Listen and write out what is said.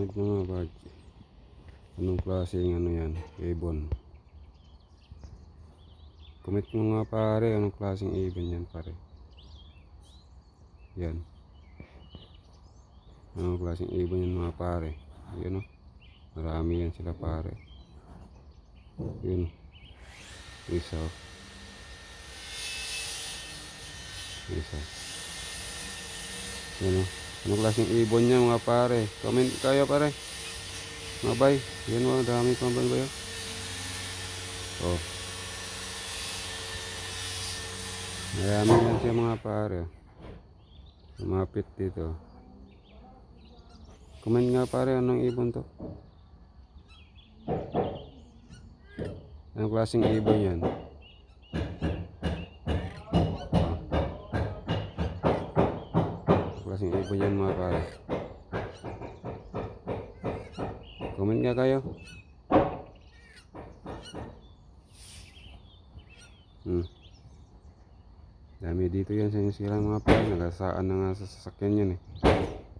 Comment nyo nga ba, anong klaseng ano yan, ibon. Comment nyo nga pare, anong klaseng ibon yan pare. Yan. Anong klaseng ibon yan mga pare. Yan o. Marami yan sila pare. Yun. Isa o. Isa. Yan o. Anong klaseng ibon yan mga pare. Comment kayo pare. Mabay. Yan o. Dami pang ba yun. Oh. Marami yan siya mga pare. Lumapit dito. Comment nga pare, anong ibon to? Anong klaseng ibon yan? Anong klaseng ibon yan mga pare? Comment nga kayo. Dami dito yan sa silang mga pare. Nagasaan na nga sa sasakyan yan eh.